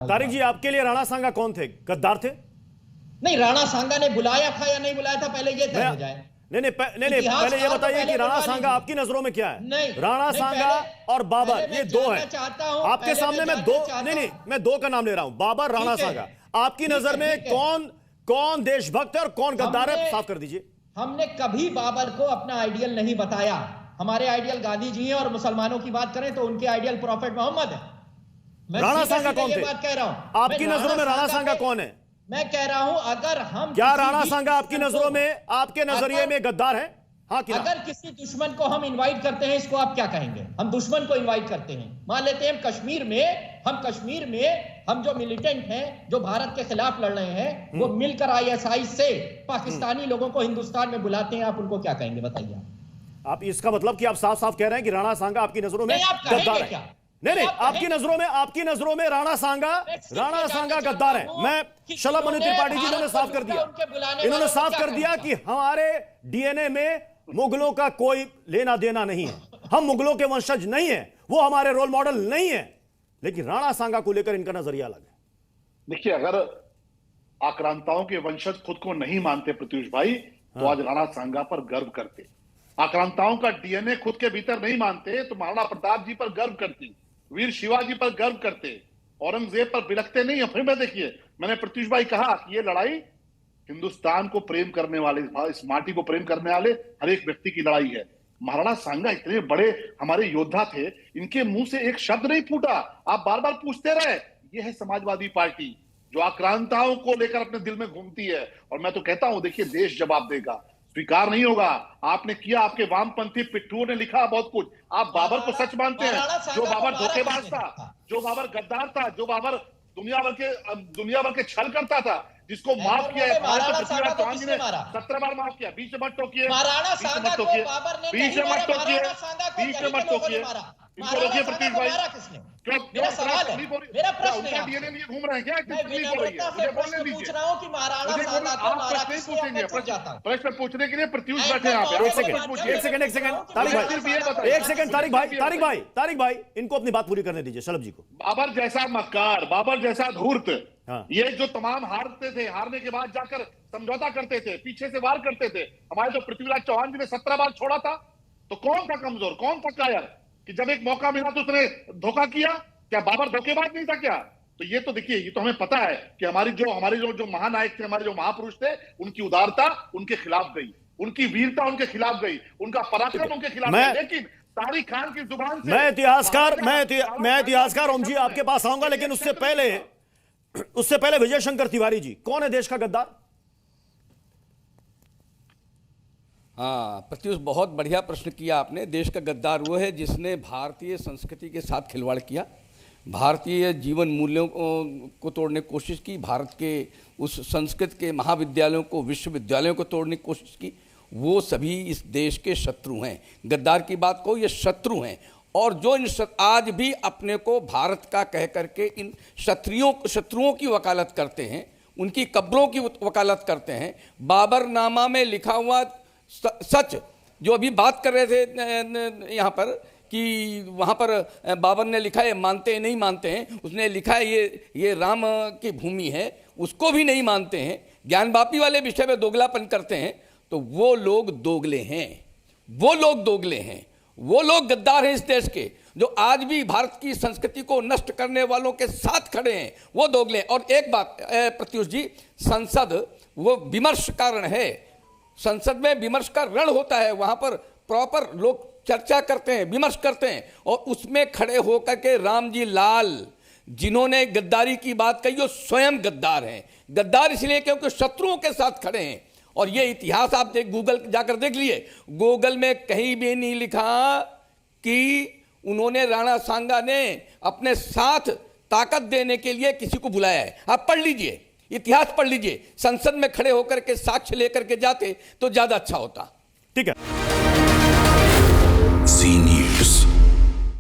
तारिक जी, आपके लिए राणा सांगा कौन थे? गद्दार थे? नहीं, राणा सांगा ने बुलाया था या नहीं बुलाया था, पहले ये तय हो जाए। नहीं, पहले ये बताइए कि राणा सांगा आपकी नजरों में क्या है? नहीं, राणा सांगा और बाबर, ये दो है आपके सामने। मैं दो नहीं, मैं दो का नाम ले रहा हूं, बाबर, राणा सांगा। आपकी नजर में कौन देशभक्त है और कौन गद्दार है? साफ कर दीजिए। हमने कभी बाबर को अपना आइडियल नहीं बताया। हमारे आइडियल गांधी जी हैं, और मुसलमानों की बात करें तो उनके आइडियल प्रॉफिट मोहम्मद है। राणा सांगा कौन थे? बात कह रहा हूं, आपकी नजरों में राणा सांगा कौन है? मैं कह रहा हूं, अगर हम क्या राणा सांगा आपकी नजरों में, आपके नजरिए में गद्दार है? हाँ कि ना? अगर किसी दुश्मन को हम इनवाइट करते हैं, इसको आप क्या कहेंगे? हम दुश्मन को इनवाइट करते हैं। मान लेते हैं कश्मीर में हम जो मिलिटेंट हैं, जो भारत के खिलाफ लड़ रहे हैं, वो मिलकर आईएसआई से पाकिस्तानी लोगों को हिंदुस्तान में बुलाते हैं, आप उनको क्या कहेंगे? बताइए आप। इसका मतलब कि आप साफ साफ कह रहे हैं कि राणा सांगा आपकी नजरों में गद्दार है? नहीं, आपकी नजरों में राणा सांगा गद्दार है। मैं शलभ मनु त्रिपाठी जी ने साफ कर दिया, इन्होंने साफ कर दिया कि हमारे डीएनए में मुगलों का कोई लेना देना नहीं है, हम मुगलों के वंशज नहीं है, वो हमारे रोल मॉडल नहीं है। लेकिन राणा सांगा को लेकर इनका नजरिया अलग है। देखिए, अगर आक्रांताओं के वंशज खुद को नहीं मानते प्रत्युष भाई, तो आज राणा सांगा पर गर्व करते। आक्रांताओं का डीएनए खुद के भीतर नहीं मानते तो महाराणा प्रताप जी पर गर्व करती, वीर शिवाजी पर गर्व करते, औरंगजेब पर बिलखते नहीं। फिर मैं देखिए, मैंने प्रत्युष भाई कहा कि ये लड़ाई हिंदुस्तान को प्रेम करने वाले, इस माटी को प्रेम करने वाले हर एक व्यक्ति की लड़ाई है। महाराणा सांगा इतने बड़े हमारे योद्धा थे, इनके मुंह से एक शब्द नहीं फूटा। आप बार बार पूछते रहे। ये है समाजवादी पार्टी, जो आक्रांताओं को लेकर अपने दिल में घूमती है। और मैं तो कहता हूं, देखिए, देश जवाब देगा, स्वीकार नहीं होगा। आपने किया, आपके वामपंथी पिट्ठुओं ने लिखा बहुत कुछ। आप बाबर को सच मानते हैं, जो बाबर धोखेबाज था, जो बाबर गद्दार था, जो बाबर दुनिया भर के छल करता था, जिसको माफ किया है पृथ्वीराज चौहान जी ने 17 बार माफ किया। बीच में मत टोकिए, इनको रोकिए प्रत्युष भाई। मेरा सवाल है, मेरा प्रश्न है, घूम रहे हैं क्या? पूछ रहा हूं कि महाराणा सांगा को मारा किसने? मैं पूछ जाता हूं। प्रश्न पूछने के लिए प्रत्युष बैठे हैं यहाँ पे। एक सेकंड तारिक भाई, इनको अपनी बात पूरी करने दीजिए, शलभ जी को। बाबर जैसा मक्कार, बाबर जैसा धूर्त, हाँ। ये जो तमाम हारते थे, हारने के बाद जाकर समझौता करते थे, पीछे से वार करते थे। हमारे जो पृथ्वीराज चौहान जी ने 17 बार छोड़ा था, तो कौन था कमजोर, कौन था कायर, कि जब एक मौका मिला तो उसने धोखा किया? क्या बाबर धोखेबाज नहीं था क्या? तो ये तो देखिए, ये तो हमें पता है कि हमारे जो महानायक थे, हमारे जो महापुरुष थे, उनकी उदारता उनके खिलाफ गई, उनकी वीरता उनके खिलाफ गई, उनका पराक्रम उनके खिलाफ गई। लेकिन तारिक खान की जुबान से मैं इतिहासकार ओम जी आपके पास आऊंगा, लेकिन उससे पहले विजय शंकर तिवारी जी, कौन है देश का गद्दार? हाँ प्रत्युष, बहुत बढ़िया प्रश्न किया आपने। देश का गद्दार वो है जिसने भारतीय संस्कृति के साथ खिलवाड़ किया, भारतीय जीवन मूल्यों को तोड़ने की कोशिश की, भारत के उस संस्कृत के महाविद्यालयों को, विश्वविद्यालयों को तोड़ने की कोशिश की। वो सभी इस देश के शत्रु हैं। गद्दार की बात को, ये शत्रु हैं। और जो आज भी अपने को भारत का कह करके इन शत्रुओं की वकालत करते हैं, उनकी कब्रों की वकालत करते हैं। बाबरनामा में लिखा हुआ सच, जो अभी बात कर रहे थे यहाँ पर कि वहाँ पर बाबर ने लिखा है, मानते हैं नहीं मानते हैं, उसने लिखा है ये राम की भूमि है, उसको भी नहीं मानते हैं, ज्ञानवापी वाले विषय में दोगलापन करते हैं। तो वो लोग दोगले हैं, वो लोग गद्दार हैं इस देश के, जो आज भी भारत की संस्कृति को नष्ट करने वालों के साथ खड़े हैं, वो दोगले हैं। और एक बात प्रत्युष जी, संसद वो विमर्श का रण है, संसद में विमर्श का रण होता है, वहां पर प्रॉपर लोग चर्चा करते हैं, विमर्श करते हैं। और उसमें खड़े होकर के रामजी लाल, जिन्होंने गद्दारी की बात कही, वो स्वयं गद्दार हैं। गद्दार इसलिए क्योंकि शत्रुओं के साथ खड़े हैं। और ये इतिहास आप गूगल जाकर देख लिए, गूगल में कहीं भी नहीं लिखा कि उन्होंने, राणा सांगा ने अपने साथ ताकत देने के लिए किसी को बुलाया है। आप पढ़ लीजिए, इतिहास पढ़ लीजिए। संसद में खड़े होकर के साक्ष्य लेकर के जाते तो ज्यादा अच्छा होता। ठीक है।